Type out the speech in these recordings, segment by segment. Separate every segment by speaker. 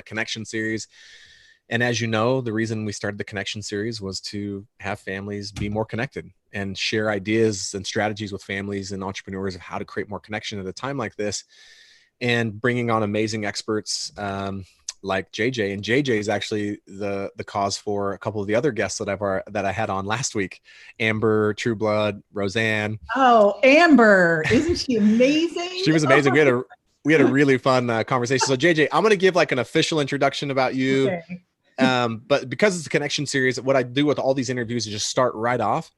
Speaker 1: a connection series. And as you know, the reason we started the connection series was to have families be more connected and share ideas and strategies with families and entrepreneurs of how to create more connection at a time like this, and bringing on amazing experts like JJ. And JJ is actually the cause for a couple of the other guests that I had on last week: Amber, True Blood, Roseanne.
Speaker 2: Oh, Amber, isn't she amazing?
Speaker 1: She was amazing. We had a really fun conversation. So JJ, I'm going to give like an official introduction about you.
Speaker 2: Okay.
Speaker 1: But because it's a connection series, what I do with all these interviews is just start right off.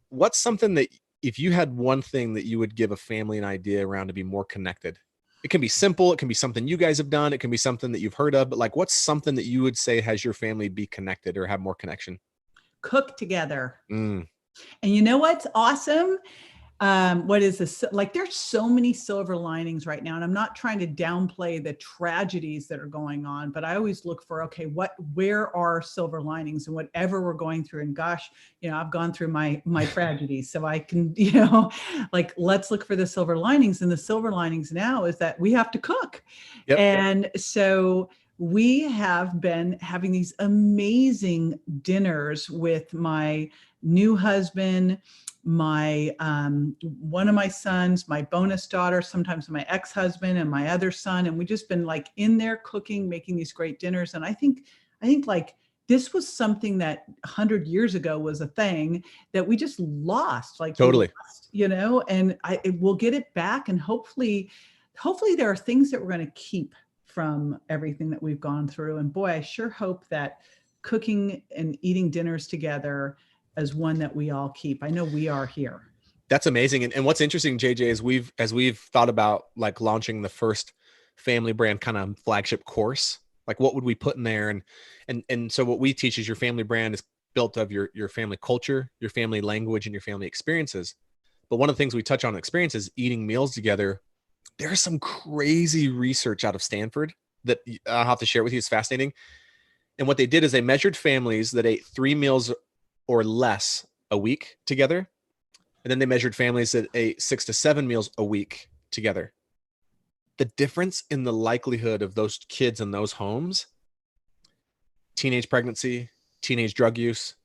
Speaker 1: What's something that, if you had one thing that you would give a family an idea around to be more connected? It can be simple. It can be something you guys have done. It can be something that you've heard of, but like, what's something that you would say has your family be connected or have more connection?
Speaker 2: Cook together.
Speaker 1: Mm.
Speaker 2: And you know what's awesome? What is this? Like, there's so many silver linings right now. And I'm not trying to downplay the tragedies that are going on, but I always look for, okay, where are silver linings and whatever we're going through? And gosh, I've gone through my tragedies, so I can, like, let's look for the silver linings. And the silver linings now is that we have to cook.
Speaker 1: Yep.
Speaker 2: And so we have been having these amazing dinners with my new husband, my one of my sons, my bonus daughter, sometimes my ex-husband and my other son. And we just been like in there cooking, making these great dinners. And I think like this was something that 100 years ago was a thing that we just lost, like
Speaker 1: Totally,
Speaker 2: and we'll get it back. And hopefully there are things that we're going to keep from everything that we've gone through. And boy, I sure hope that cooking and eating dinners together as one that we all keep. I know we are here.
Speaker 1: That's amazing. And what's interesting, JJ, is as we've thought about like launching the first family brand kind of flagship course, like what would we put in there? And so what we teach is your family brand is built of your family culture, your family language, and your family experiences. But one of the things we touch on experiences, eating meals together. There's some crazy research out of Stanford that I'll have to share with you. It's fascinating. And what they did is they measured families that ate 3 meals or less a week together. And then they measured families that ate 6 to 7 meals a week together. The difference in the likelihood of those kids in those homes, teenage pregnancy, teenage drug use,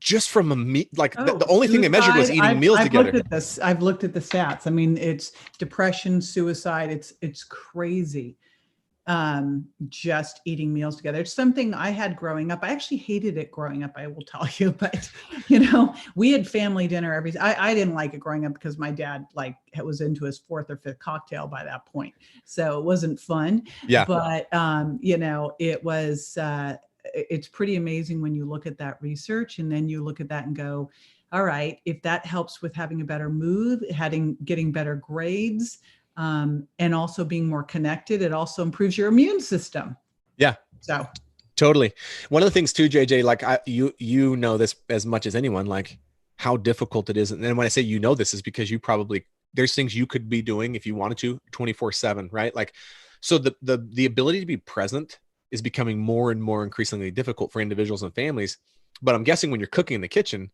Speaker 1: just from a meat, like the only thing they measured was eating meals together.
Speaker 2: I've looked at the stats. I mean, it's depression, suicide. It's crazy. Just eating meals together. It's something I had growing up. I actually hated it growing up, I will tell you, but we had family dinner I didn't like it growing up because my dad was into his 4th or 5th cocktail by that point. So it wasn't fun.
Speaker 1: Yeah.
Speaker 2: But, it was, it's pretty amazing when you look at that research and then you look at that and go, all right, if that helps with having a better mood, getting better grades, and also being more connected, it also improves your immune system.
Speaker 1: Yeah.
Speaker 2: So
Speaker 1: totally. One of the things too, JJ, like you know this as much as anyone, like how difficult it is. And then when I say, this is because there's things you could be doing if you wanted to 24/7, right? Like, so the ability to be present is becoming more and more increasingly difficult for individuals and families. But I'm guessing when you're cooking in the kitchen,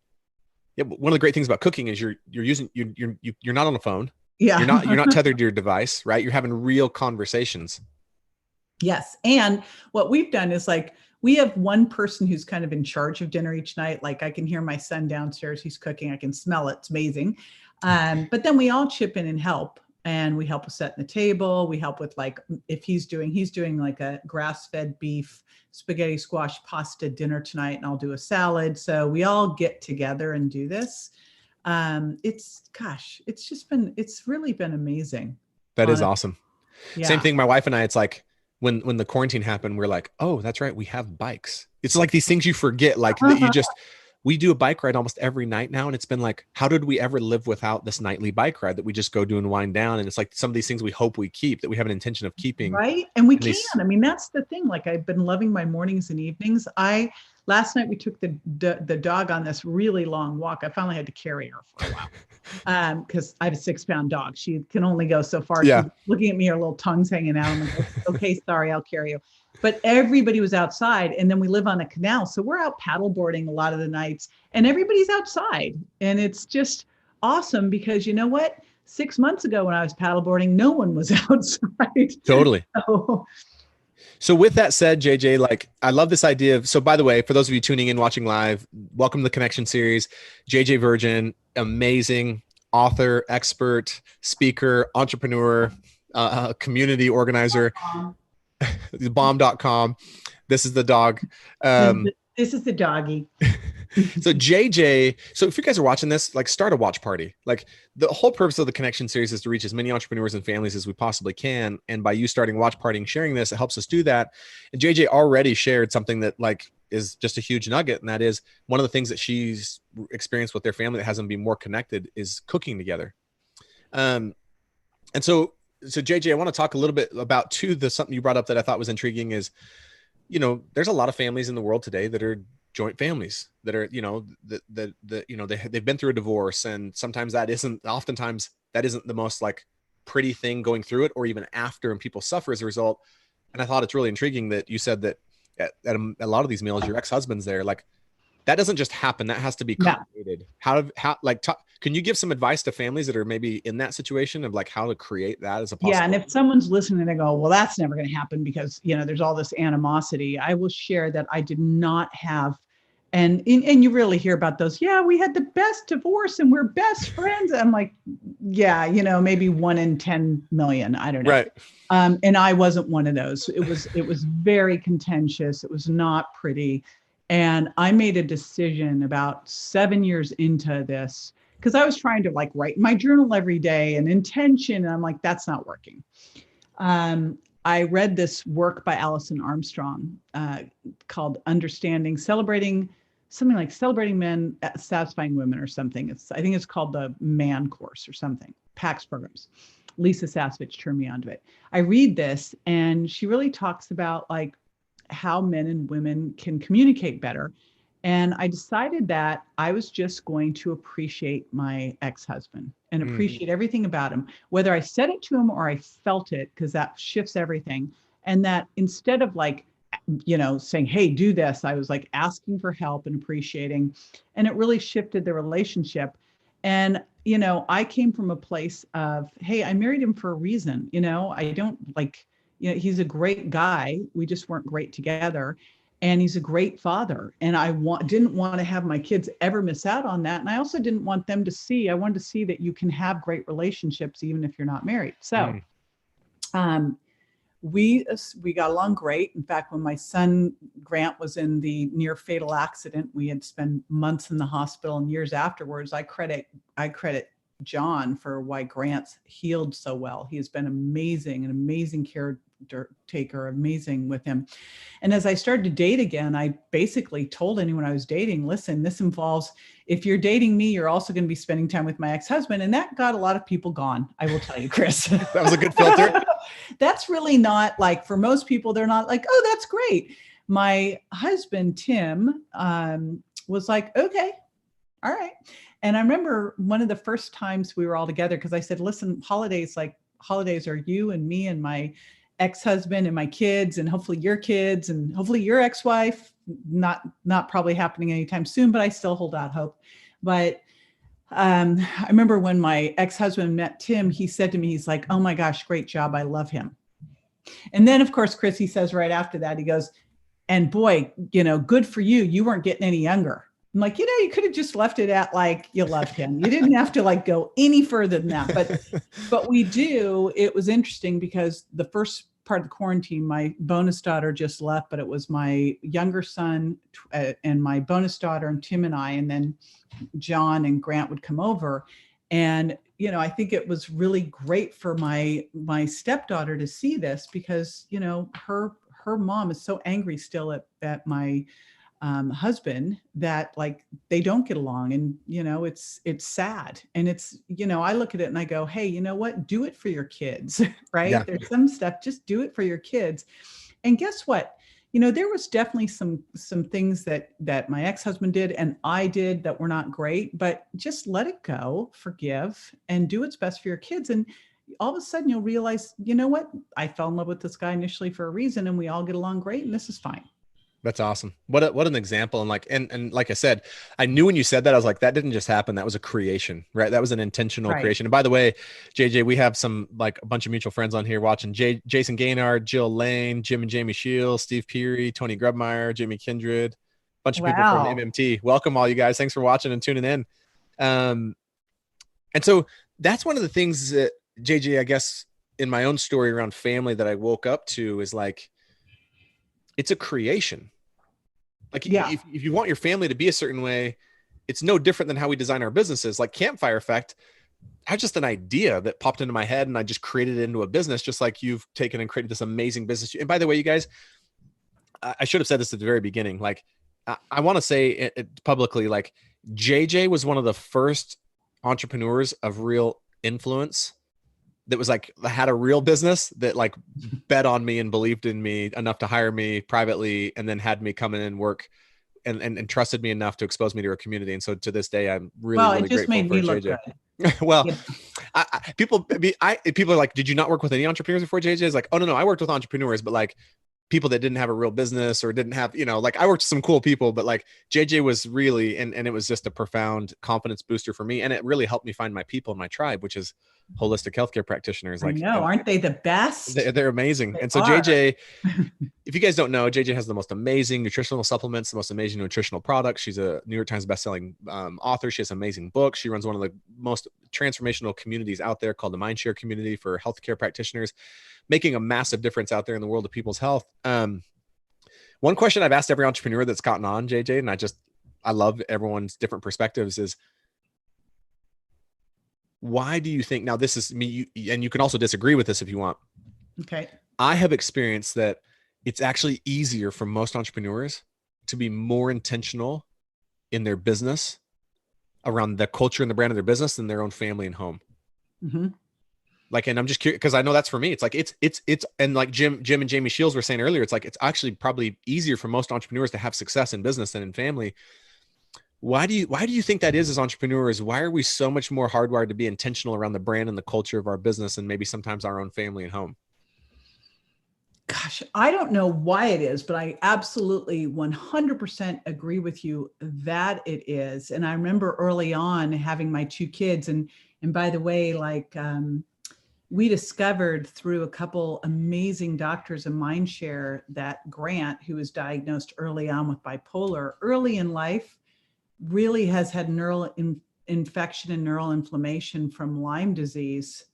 Speaker 1: one of the great things about cooking is you're not on the phone.
Speaker 2: Yeah.
Speaker 1: You're not tethered to your device, right? You're having real conversations.
Speaker 2: Yes. And what we've done is we have one person who's kind of in charge of dinner each night. Like, I can hear my son downstairs, he's cooking. I can smell it. It's amazing. But then we all chip in and help. And we help with setting the table. We help with if he's doing like a grass-fed beef, spaghetti squash pasta dinner tonight, and I'll do a salad. So we all get together and do this. It's really been amazing.
Speaker 1: That is awesome.
Speaker 2: Yeah.
Speaker 1: Same thing. My wife and I, it's like when the quarantine happened, we're like, oh, that's right. We have bikes. It's like these things you forget, like that we do a bike ride almost every night now. And it's been like, how did we ever live without this nightly bike ride that we just go do and wind down? And it's like some of these things we hope we keep, that we have an intention of keeping.
Speaker 2: Right. And we can. I mean, that's the thing. Like, I've been loving my mornings and evenings. Last night we took the dog on this really long walk. I finally had to carry her for a while because I have a 6-pound dog. She can only go so far.
Speaker 1: Yeah.
Speaker 2: She's looking at me, her little tongue's hanging out. I'm like, okay, sorry, I'll carry you. But everybody was outside, and then we live on a canal. So we're out paddleboarding a lot of the nights, and everybody's outside. And it's just awesome because you know what? 6 months ago when I was paddleboarding, no one was outside.
Speaker 1: Totally.
Speaker 2: So,
Speaker 1: So with that said, JJ, like I love this idea of, so by the way, for those of you tuning in, watching live, welcome to the Connection series. JJ Virgin, amazing author, expert, speaker, entrepreneur, community organizer, bomb.com. This is the dog. Um,
Speaker 2: This is the doggy.
Speaker 1: so JJ, so if you guys are watching this, like start a watch party. Like the whole purpose of the Connection series is to reach as many entrepreneurs and families as we possibly can. And by you starting watch party and sharing this, it helps us do that. And JJ already shared something that like is just a huge nugget. And that is one of the things that she's experienced with their family that has them be more connected is cooking together. Um, and so JJ, I want to talk a little bit about too, something you brought up that I thought was intriguing is, there's a lot of families in the world today that are joint families that are, they've been through a divorce, and sometimes oftentimes that isn't the most like pretty thing going through it, or even after, and people suffer as a result. And I thought it's really intriguing that you said that at a lot of these meals, your ex-husband's there. Like that doesn't just happen. That has to be
Speaker 2: No.
Speaker 1: created. Can you give some advice to families that are maybe in that situation of like how to create that as a possibility?
Speaker 2: Yeah. And if someone's listening, they go, well, that's never going to happen because, there's all this animosity. I will share that I did not have, and you really hear about those. Yeah, we had the best divorce and we're best friends. I'm like, yeah, maybe 1 in 10 million. I don't know.
Speaker 1: Right.
Speaker 2: And I wasn't one of those. It was very contentious. It was not pretty. And I made a decision about 7 years into this, because I was trying to like write in my journal every day and intention. And I'm like, that's not working. I read this work by Alison Armstrong called Celebrating Men, Satisfying Women or something. I think it's called the Man Course or something, PAX programs. Lisa Sasevich turned me onto it. I read this and she really talks about like how men and women can communicate better. And I decided that I was just going to appreciate my ex-husband and appreciate everything about him, whether I said it to him or I felt it, because that shifts everything. And that instead of like, saying, hey, do this, I was like asking for help and appreciating. And it really shifted the relationship. And, I came from a place of, hey, I married him for a reason. I don't like, he's a great guy. We just weren't great together. And he's a great father. And I didn't want to have my kids ever miss out on that. And I also didn't want them to see, I wanted to see that you can have great relationships, even if you're not married. So we got along great. In fact, when my son Grant was in the near fatal accident, we had spent months in the hospital and years afterwards. I credit John for why Grant's healed so well. He has been an amazing caretaker, amazing with him. And as I started to date again, I basically told anyone I was dating, listen, this involves, if you're dating me, you're also going to be spending time with my ex-husband. And that got a lot of people gone, I will tell you, Chris.
Speaker 1: That was a good filter.
Speaker 2: That's really not like, for most people, they're not like, oh, that's great. My husband, Tim, was like, okay, all right. And I remember one of the first times we were all together, because I said, listen, holidays are you and me and my ex-husband and my kids, and hopefully your kids, and hopefully your ex-wife, not probably happening anytime soon, but I still hold out hope. But I remember when my ex-husband met Tim, he said to me, he's like, oh my gosh, great job. I love him. And then of course, Chris, he says right after that, he goes, and boy, good for you. You weren't getting any younger. I'm like, you could have just left it at like, you loved him. You didn't have to like go any further than that. But we do. It was interesting because the first part of the quarantine, my bonus daughter just left, but it was my younger son and my bonus daughter and Tim and I, and then John and Grant would come over. And, I think it was really great for my stepdaughter to see this, because, her mom is so angry still at my husband that like they don't get along. And it's sad. And it's, I look at it and I go, hey, you know what, do it for your kids. Right. Yeah. There's some stuff, just do it for your kids. And guess what, there was definitely some things that my ex-husband did and I did that were not great, but just let it go, forgive, and do what's best for your kids. And all of a sudden you'll realize, you know what, I fell in love with this guy initially for a reason, and we all get along great, and this is fine.
Speaker 1: That's awesome. What an example. And like I said, I knew when you said that, I was like, that didn't just happen. That was a creation, right? That was an intentional
Speaker 2: Right.
Speaker 1: creation. And by the way, JJ, we have some like a bunch of mutual friends on here watching. Jason Gaynard, Jill Lane, Jim and Jamie Shields, Steve Peary, Tony Grubmeyer, Jamie Kindred, a bunch of people from
Speaker 2: Wow.
Speaker 1: MMT. Welcome all you guys. Thanks for watching and tuning in. Um, and so that's one of the things that JJ, I guess, in my own story around family that I woke up to is like, it's a creation. Like
Speaker 2: Yeah.
Speaker 1: if you want your family to be a certain way, it's no different than how we design our businesses. Like Campfire Effect, I had just an idea that popped into my head and I just created it into a business, just like you've taken and created this amazing business. And by the way, you guys, I should have said this at the very beginning. Like I want to say it publicly, like JJ was one of the first entrepreneurs of real influence that was like had a real business that like bet on me and believed in me enough to hire me privately and then had me come in and work and trusted me enough to expose me to her community. And so to this day, I'm really,
Speaker 2: Well, it
Speaker 1: really
Speaker 2: just
Speaker 1: grateful
Speaker 2: made
Speaker 1: for
Speaker 2: me look
Speaker 1: JJ.
Speaker 2: good.
Speaker 1: Well,
Speaker 2: You know?
Speaker 1: people are like, did you not work with any entrepreneurs before, JJ? Is like, oh no, I worked with entrepreneurs, but like people that didn't have a real business or didn't have, like I worked with some cool people, but like JJ was really, and it was just a profound confidence booster for me. And it really helped me find my people in my tribe, which is holistic healthcare practitioners.
Speaker 2: I
Speaker 1: Like,
Speaker 2: know.
Speaker 1: and
Speaker 2: Aren't they the best?
Speaker 1: they're amazing.
Speaker 2: They
Speaker 1: And so
Speaker 2: are.
Speaker 1: JJ, if you guys don't know, JJ has the most amazing nutritional supplements, the most amazing nutritional products. She's a New York Times bestselling author. She has amazing books. She runs one of the most transformational communities out there called the Mindshare community for healthcare practitioners, making a massive difference out there in the world of people's health. One question I've asked every entrepreneur that's gotten on, JJ, and I love everyone's different perspectives is, why do you think, now this is me, and you can also disagree with this if you want.
Speaker 2: Okay.
Speaker 1: I have experienced that it's actually easier for most entrepreneurs to be more intentional in their business around the culture and the brand of their business than their own family and home.
Speaker 2: Mm-hmm.
Speaker 1: Like, and I'm just curious because I know that's for me. It's like, and like Jim and Jamie Shields were saying earlier, it's like, it's actually probably easier for most entrepreneurs to have success in business than in family. Why do you think that is as entrepreneurs? Why are we so much more hardwired to be intentional around the brand and the culture of our business and maybe sometimes our own family and home?
Speaker 2: Gosh, I don't know why it is, but I absolutely 100% agree with you that it is. And I remember early on having my two kids, and by the way, like we discovered through a couple amazing doctors in Mindshare that Grant, who was diagnosed early on with bipolar, early in life, really has had neural infection and neural inflammation from Lyme disease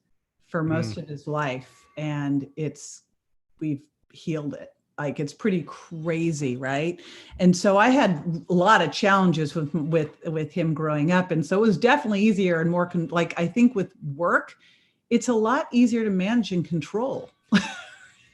Speaker 2: for most of his life, and we've healed it. Like, it's pretty crazy, right? And so I had a lot of challenges with him growing up, and so it was definitely easier and more like, I think with work, it's a lot easier to manage and control.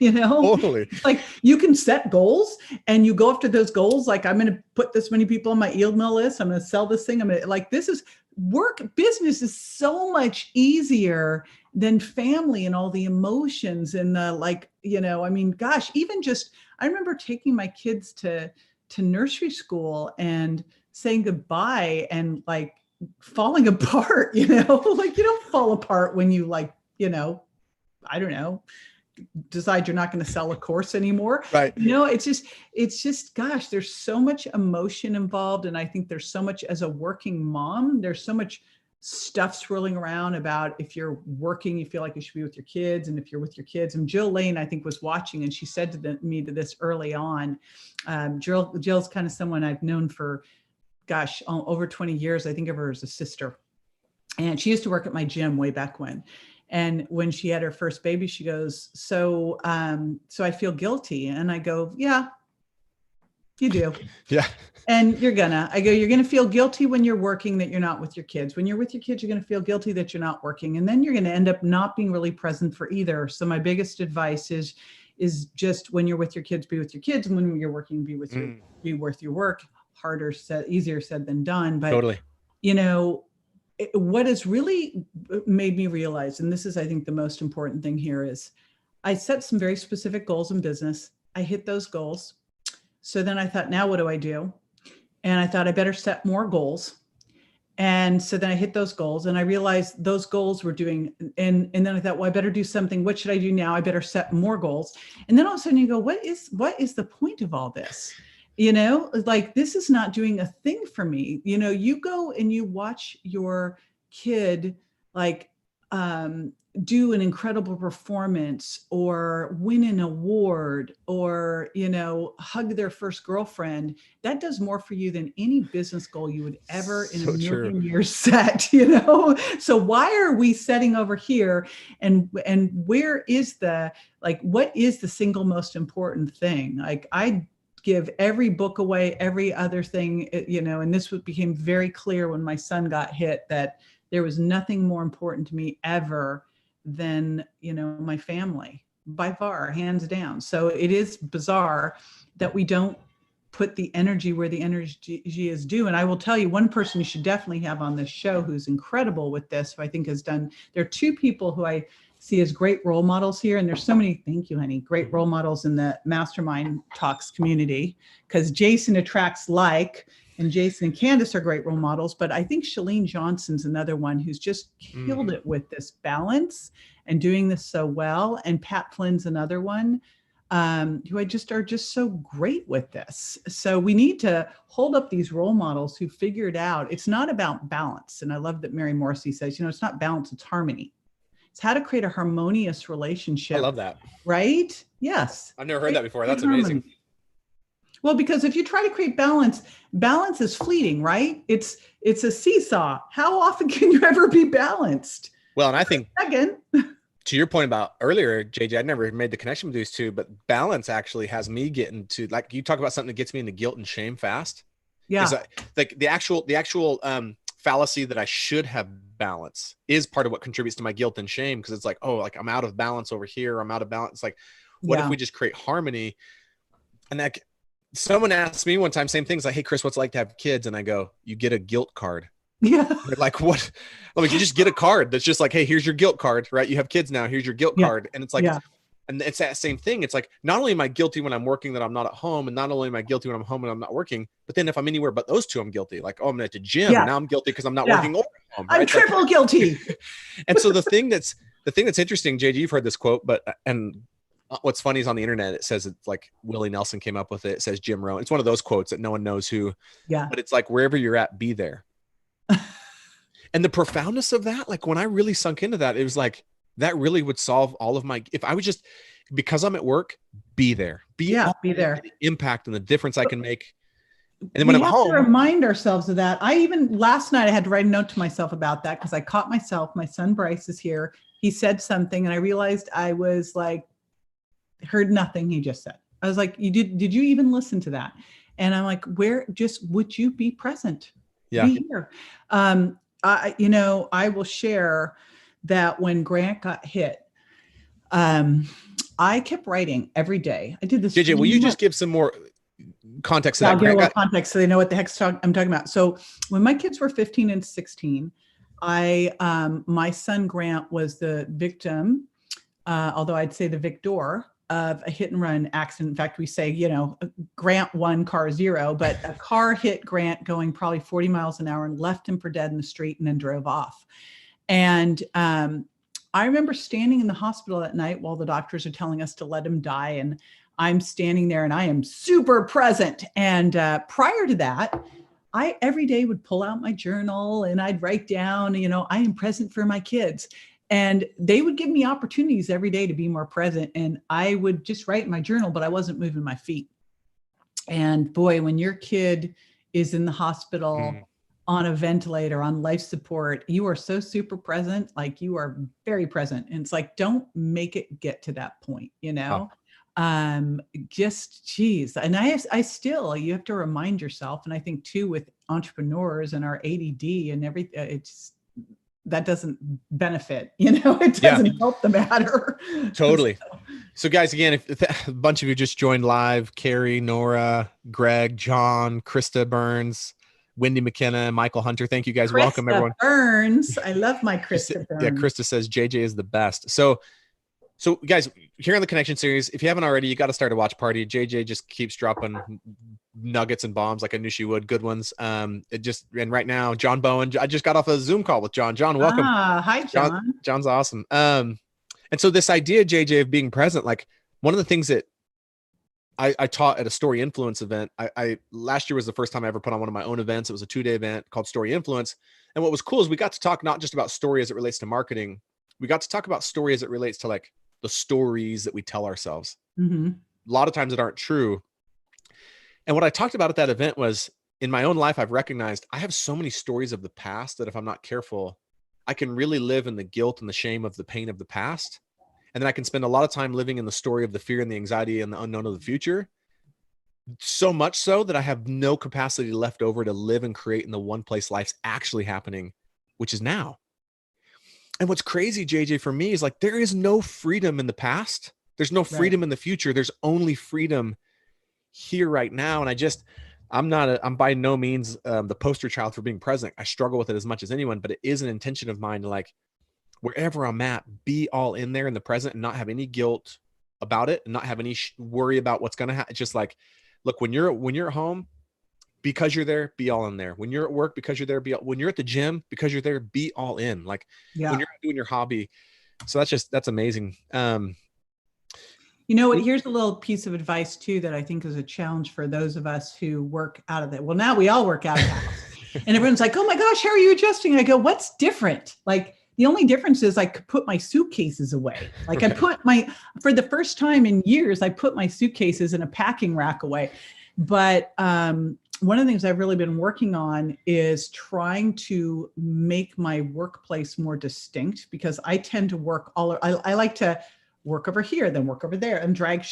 Speaker 1: Totally.
Speaker 2: Like, you can set goals and you go after those goals. Like, I'm going to put this many people on my email list. I'm going to sell this thing. I'm going to, like, this is work. Business is so much easier than family and all the emotions and the, like, I mean, gosh, even just, I remember taking my kids to nursery school and saying goodbye and like falling apart, like, you don't fall apart when you, like, I don't know, decide you're not going to sell a course anymore.
Speaker 1: Right.
Speaker 2: It's just, gosh, there's so much emotion involved. And I think there's so much, as a working mom, there's so much stuff swirling around about, if you're working, you feel like you should be with your kids. And if you're with your kids, and Jill Lane, I think, was watching, and she said to me to this early on. Jill's kind of someone I've known for, gosh, over 20 years. I think of her as a sister. And she used to work at my gym way back when. And when she had her first baby, she goes, so I feel guilty. And I go, yeah, you do.
Speaker 1: Yeah.
Speaker 2: And you're going to feel guilty when you're working that you're not with your kids. When you're with your kids, you're going to feel guilty that you're not working. And then you're going to end up not being really present for either. So my biggest advice is just, when you're with your kids, be with your kids. And when you're working, be with your work. Easier said than done. But,
Speaker 1: Totally.
Speaker 2: What has really made me realize, and this is, I think, the most important thing here, is I set some very specific goals in business. I hit those goals. So then I thought, now what do I do? And I thought I better set more goals. And so then I hit those goals, and I realized those goals were doing, and then I thought, well, I better do something. What should I do now? I better set more goals. And then all of a sudden you go, what is the point of all this? like this is not doing a thing for me. You go and you watch your kid like do an incredible performance or win an award or hug their first girlfriend. That does more for you than any business goal you would ever in a
Speaker 1: So true.
Speaker 2: million years set. So why are we setting over here, and where is the, like, what is the single most important thing? Like, I give every book away, every other thing, and this became very clear when my son got hit, that there was nothing more important to me ever than, my family, by far, hands down. So it is bizarre that we don't put the energy where the energy is due. And I will tell you, one person you should definitely have on this show who's incredible with this, who I think has done, there are two people who I see as great role models here. And there's so many, thank you, honey, great role models in the Mastermind Talks community, because Jason attracts like, and Jason and Candace are great role models. But I think Chalene Johnson's another one who's just killed it with this balance and doing this so well. And Pat Flynn's another one who are just so great with this. So we need to hold up these role models who figured out it's not about balance. And I love that Mary Morrissey says, it's not balance, it's harmony. It's how to create a harmonious relationship. I
Speaker 1: love that.
Speaker 2: Right? Yes.
Speaker 1: I've never heard that before. That's amazing.
Speaker 2: Well, because if you try to create balance is fleeting, right? It's a seesaw. How often can you ever be balanced?
Speaker 1: Well, and I think
Speaker 2: again,
Speaker 1: to your point about earlier, JJ, I never made the connection with these two, but balance actually has me getting to, like, you talk about something that gets me into guilt and shame fast.
Speaker 2: Yeah.
Speaker 1: Like the actual fallacy that I should have balance is part of what contributes to my guilt and shame. Cause it's like, oh, like I'm out of balance over here. I'm out of balance. It's like, what if we just create harmony? And that, someone asked me one time, same things, like, hey, Chris, what's it like to have kids? And I go, you get a guilt card.
Speaker 2: Yeah.
Speaker 1: They're like, what? Like, you just get a card that's just like, hey, here's your guilt card, right? You have kids now. Here's your guilt card. And it's like, and it's that same thing. It's like, not only am I guilty when I'm working that I'm not at home, and not only am I guilty when I'm home and I'm not working, but then if I'm anywhere but those two, I'm guilty. Like, oh, I'm at the gym. And now I'm guilty because I'm not working or home. Right?
Speaker 2: I'm triple guilty.
Speaker 1: And so the thing that's interesting, JG, you've heard this quote, and what's funny is on the internet, it says it's like Willie Nelson came up with it. It says Jim Rohn. It's one of those quotes that no one knows who, but it's like, wherever you're at, be there. And the profoundness of that, like when I really sunk into that, it was like, that really would solve all of my, if I was just, because I'm at work, be there, be there, the impact and the difference I can make. And then when I'm home,
Speaker 2: we have to remind ourselves of that. Last night I had to write a note to myself about that, because I caught myself, my son Bryce is here. He said something and I realized I was like, heard nothing he just said. I was like, did you even listen to that? And I'm like, would you be present?
Speaker 1: Yeah.
Speaker 2: Be here. I will share that when Grant got hit, I kept writing every day. I did this.
Speaker 1: JJ, will you just give some more context to that?
Speaker 2: I'll give a little context so they know what the heck I'm talking about. So when my kids were 15 and 16, my son Grant was the victim, although I'd say the victor of a hit and run accident. In fact, we say, Grant 1, car 0, but a car hit Grant going probably 40 miles an hour and left him for dead in the street and then drove off. And I remember standing in the hospital that night while the doctors are telling us to let him die. And I'm standing there and I am super present. And prior to that, I every day would pull out my journal and I'd write down, I am present for my kids. And they would give me opportunities every day to be more present. And I would just write in my journal, but I wasn't moving my feet. And boy, when your kid is in the hospital on a ventilator, on life support, you are so super present, like you are very present. And it's like, don't make it get to that point, geez. And I still, you have to remind yourself. And I think too, with entrepreneurs and our ADD and everything, that doesn't benefit, it doesn't help the matter.
Speaker 1: Totally. So guys, again, if a bunch of you just joined live, Carrie, Nora, Greg, John, Krista Burns, Wendy McKenna, Michael Hunter. Thank you guys.
Speaker 2: Krista
Speaker 1: Welcome everyone.
Speaker 2: Burns. I love my Krista Burns.
Speaker 1: Yeah. Krista says JJ is the best. So guys, here on the Connection series, if you haven't already, you got to start a watch party. JJ just keeps dropping nuggets and bombs like I knew she would. Good ones. And right now, John Bowen, I just got off a Zoom call with John. John, welcome.
Speaker 2: Hi, John.
Speaker 1: John's awesome. And so this idea, JJ, of being present, like one of the things that I taught at a Story Influence event. I last year was the first time I ever put on one of my own events. It was a 2-day event called Story Influence. And what was cool is we got to talk not just about story as it relates to marketing. We got to talk about story as it relates to like the stories that we tell ourselves.
Speaker 2: Mm-hmm.
Speaker 1: A lot of times that aren't true. And what I talked about at that event was, in my own life, I've recognized I have so many stories of the past that if I'm not careful, I can really live in the guilt and the shame of the pain of the past. And then I can spend a lot of time living in the story of the fear and the anxiety and the unknown of the future. So much so that I have no capacity left over to live and create in the one place life's actually happening, which is now. And what's crazy, JJ, for me is like, there is no freedom in the past. There's no
Speaker 2: Right.
Speaker 1: freedom in the future. There's only freedom here right now. And I'm by no means the poster child for being present. I struggle with it as much as anyone, but it is an intention of mine to, like, wherever I'm at, be all in there in the present and not have any guilt about it and not have any worry about what's going to happen. It's just like, look, when you're at home, because you're there, be all in there. When you're at work, because you're there, when you're at the gym, because you're there, be all in. Like when
Speaker 2: Yeah.
Speaker 1: you're doing your hobby. So that's amazing.
Speaker 2: You know what? Here's a little piece of advice too that I think is a challenge for those of us who work out of it. Well, now we all work out of the house, and everyone's like, "Oh my gosh, how are you adjusting?" I go, "What's different?" Like the only difference is I could put my suitcases away. Like I put for the first time in years, I put my suitcases in a packing rack away. But one of the things I've really been working on is trying to make my workplace more distinct, because I tend to work I like to work over here, then work over there, and drag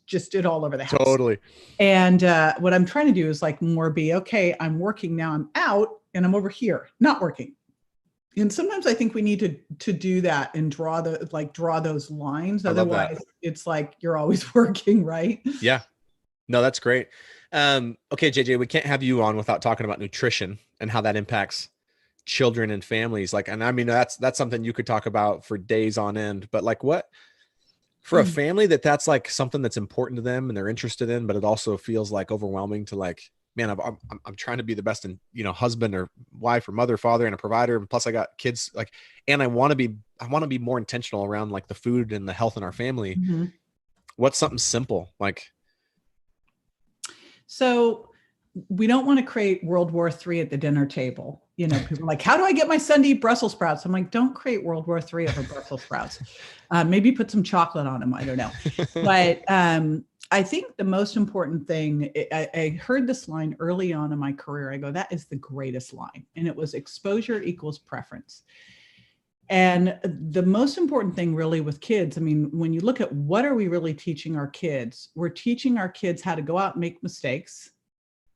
Speaker 2: just it all over the house.
Speaker 1: Totally.
Speaker 2: And what I'm trying to do is like more be, okay, I'm working now, I'm out and I'm over here, not working. And sometimes I think we need to do that and draw those lines. Otherwise, it's like you're always working, right?
Speaker 1: Yeah. No, that's great. Okay, JJ, we can't have you on without talking about nutrition and how that impacts children and families. Like, and I mean, that's something you could talk about for days on end, but like what, for a family that's like something that's important to them and they're interested in, but it also feels like overwhelming to like, man, I'm trying to be the best in, husband or wife or mother, father, and a provider. And plus I got kids, like, and I want to be more intentional around like the food and the health in our family.
Speaker 2: Mm-hmm.
Speaker 1: What's something simple? Like,
Speaker 2: so we don't want to create World War III at the dinner table. People are like, how do I get my son to eat Brussels sprouts? I'm like, don't create World War III over Brussels sprouts. Maybe put some chocolate on them. I don't know. But I think the most important thing, I heard this line early on in my career. I go, that is the greatest line. And it was exposure equals preference. And the most important thing really with kids, I mean, when you look at what are we really teaching our kids, we're teaching our kids how to go out and make mistakes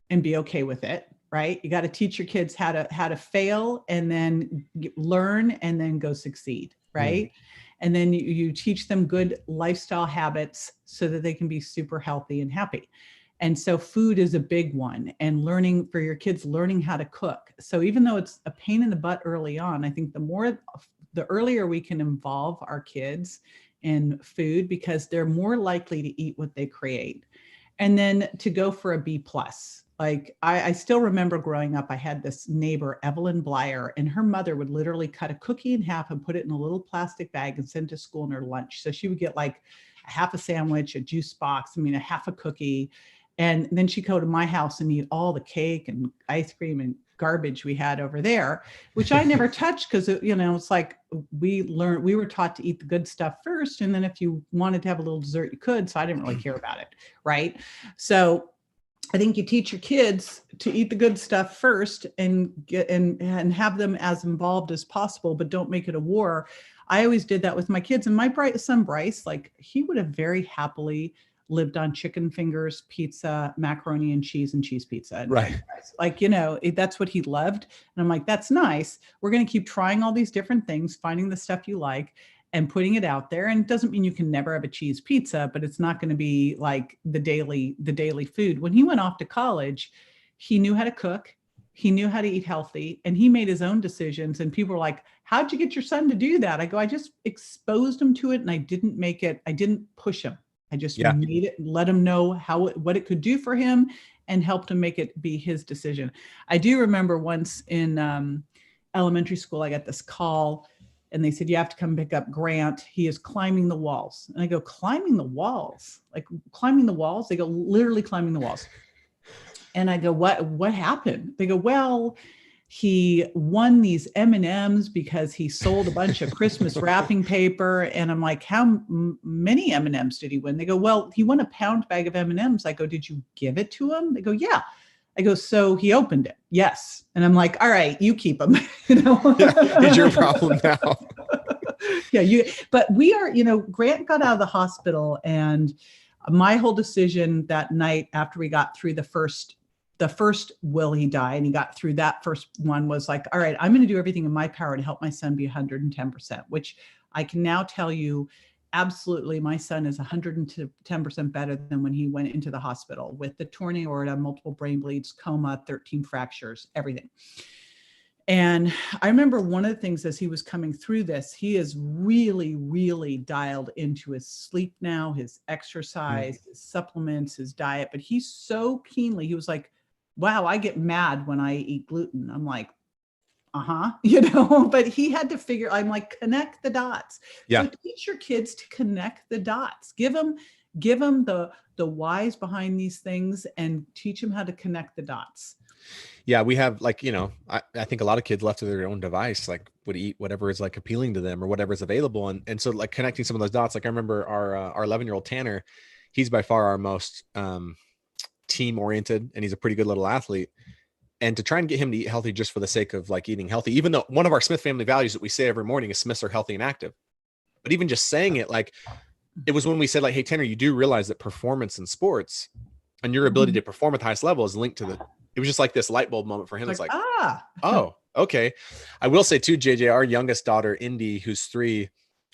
Speaker 2: and be okay with it, right? You got to teach your kids how to fail and then learn and then go succeed, right? Mm. And then you teach them good lifestyle habits so that they can be super healthy and happy. And so food is a big one, and learning for your kids, learning how to cook. So even though it's a pain in the butt early on, I think the earlier we can involve our kids in food, because they're more likely to eat what they create. And then to go for a B+. Like I still remember growing up, I had this neighbor, Evelyn Blyer, and her mother would literally cut a cookie in half and put it in a little plastic bag and send it to school in her lunch. So she would get like a half a sandwich, a juice box, a half a cookie. And then she'd go to my house and eat all the cake and ice cream and garbage we had over there, which I never touched, because it's like we were taught to eat the good stuff first, and then if you wanted to have a little dessert, you could. So I didn't really care about it, right? So I think you teach your kids to eat the good stuff first and and have them as involved as possible, but don't make it a war. I always did that with my kids, and my son Bryce, like he would have very happily lived on chicken fingers, pizza, macaroni and cheese pizza. And
Speaker 1: right.
Speaker 2: Like, that's what he loved. And I'm like, that's nice. We're going to keep trying all these different things, finding the stuff you like and putting it out there. And it doesn't mean you can never have a cheese pizza, but it's not going to be like the daily food. When he went off to college, he knew how to cook. He knew how to eat healthy, and he made his own decisions. And people were like, how'd you get your son to do that? I go, I just exposed him to it, and I didn't push him. I just made it and let him know what it could do for him, and helped him make it be his decision. I do remember once in elementary school, I got this call and they said, you have to come pick up Grant. He is climbing the walls. And I go, climbing the walls? Like climbing the walls? They go, literally climbing the walls. And I go, what happened? They go, well, he won these M&Ms because he sold a bunch of Christmas wrapping paper. And I'm like, how many M&Ms did he win? They go, well, he won a pound bag of M&Ms. I go, did you give it to him? They go, yeah. I go, so he opened it. Yes. And I'm like, all right, you keep him.
Speaker 1: It's your problem now.
Speaker 2: But we are, Grant got out of the hospital, and my whole decision that night after we got through the first will he die, and he got through that first one, was like, all right, I'm going to do everything in my power to help my son be 110%, which I can now tell you, absolutely, my son is 110% better than when he went into the hospital with the torn aorta, multiple brain bleeds, coma, 13 fractures, everything. And I remember one of the things as he was coming through this, he is really, really dialed into his sleep now, his exercise, his supplements, his diet. But he's so keenly, he was like, wow, I get mad when I eat gluten. I'm like, but he had to figure, I'm like, connect the dots.
Speaker 1: Yeah.
Speaker 2: So teach your kids to connect the dots. Give them the whys behind these things, and teach them how to connect the dots.
Speaker 1: Yeah, we have, like, I think a lot of kids left to their own device, like, would eat whatever is like appealing to them or whatever is available. And so like connecting some of those dots, like I remember our 11-year-old Tanner, he's by far our most team oriented, and he's a pretty good little athlete. And to try and get him to eat healthy just for the sake of like eating healthy, even though one of our Smith family values that we say every morning is Smiths are healthy and active. But even just saying it, like, it was when we said, like, hey, Tanner, you do realize that performance in sports and your ability to perform at the highest level is linked to it was just like this light bulb moment for him. It's like, oh, okay. I will say too, JJ, our youngest daughter, Indy, who's 3,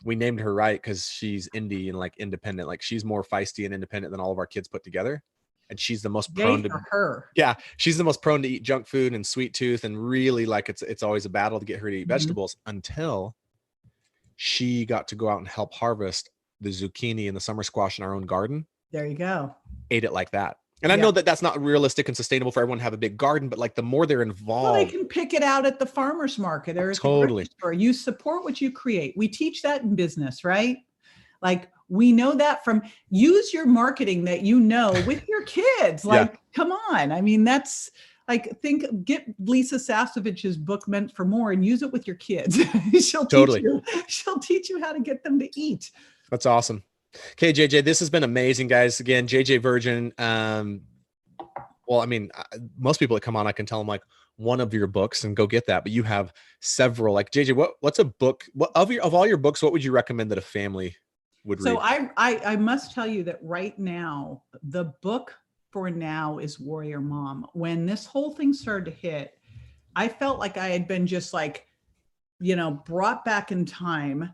Speaker 1: we named her right because she's indie and like independent. Like, she's more feisty and independent than all of our kids put together. And she's the most prone to her. Yeah. She's the most prone to eat junk food and sweet tooth. And really, like, it's always a battle to get her to eat vegetables until she got to go out and help harvest the zucchini and the summer squash in our own garden.
Speaker 2: There you go.
Speaker 1: Ate it like that. And I know that that's not realistic and sustainable for everyone to have a big garden, but like the more they're involved.
Speaker 2: Well, they can pick it out at the farmer's market or at the grocery store. You support what you create. We teach that in business, right? Like, we know that from, use your marketing that with your kids. Like, come on. I mean, that's like, get Lisa Sasovich's book Meant for More and use it with your kids. She'll teach you how to get them to eat.
Speaker 1: That's awesome. Okay, JJ, this has been amazing, guys. Again, JJ Virgin. Well, I mean, most people that come on, I can tell them like one of your books and go get that, but you have several. Like, JJ, what's a book? What of all your books, what would you recommend that a family would read?
Speaker 2: So I must tell you that right now, the book for now is Warrior Mom. When this whole thing started to hit, I felt like I had been just like, brought back in time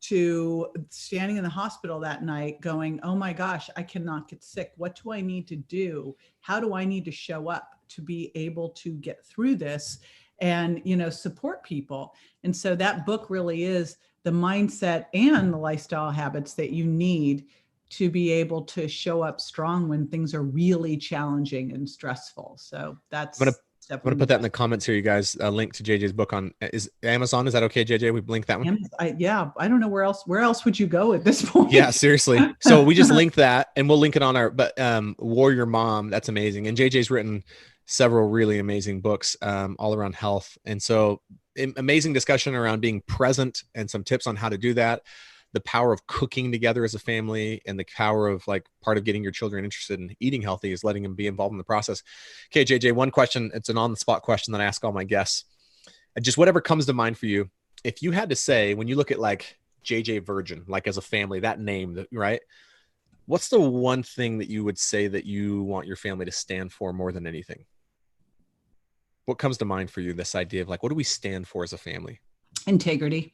Speaker 2: to standing in the hospital that night going, oh my gosh, I cannot get sick. What do I need to do? How do I need to show up to be able to get through this and, support people? And so that book really is the mindset and the lifestyle habits that you need to be able to show up strong when things are really challenging and stressful. So that's... I'm going to
Speaker 1: put that in the comments here, you guys. A link to JJ's book on Amazon. Is that okay, JJ? We link that one.
Speaker 2: I don't know where else would you go at this point?
Speaker 1: Yeah, seriously. So we just linked that, and we'll link it on but Warrior Mom, that's amazing. And JJ's written several really amazing books all around health. And so amazing discussion around being present and some tips on how to do that. The power of cooking together as a family, and the power of like part of getting your children interested in eating healthy is letting them be involved in the process. Okay, JJ, one question. It's an on-the-spot question that I ask all my guests. Just whatever comes to mind for you. If you had to say, when you look at like JJ Virgin, like as a family, that name, right? What's the one thing that you would say that you want your family to stand for more than anything? What comes to mind for you? This idea of like, what do we stand for as a family?
Speaker 2: Integrity.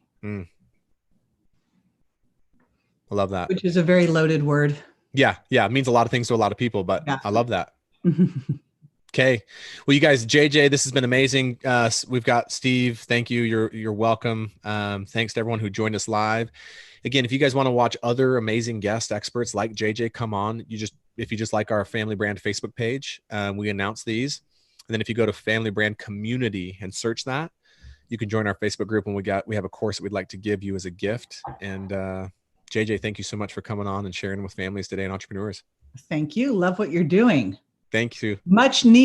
Speaker 1: I love that.
Speaker 2: Which is a very loaded word.
Speaker 1: Yeah. It means a lot of things to a lot of people, but I love that. Okay. Well, you guys, JJ, this has been amazing. We've got Steve. Thank you. You're welcome. Thanks to everyone who joined us live. Again, if you guys want to watch other amazing guest experts like JJ come on, if you just like our Family Brand Facebook page, we announce these. And then if you go to Family Brand Community and search that, you can join our Facebook group, and we have a course that we'd like to give you as a gift. And JJ, thank you so much for coming on and sharing with families today and entrepreneurs.
Speaker 2: Thank you. Love what you're doing.
Speaker 1: Thank you.
Speaker 2: Much needed.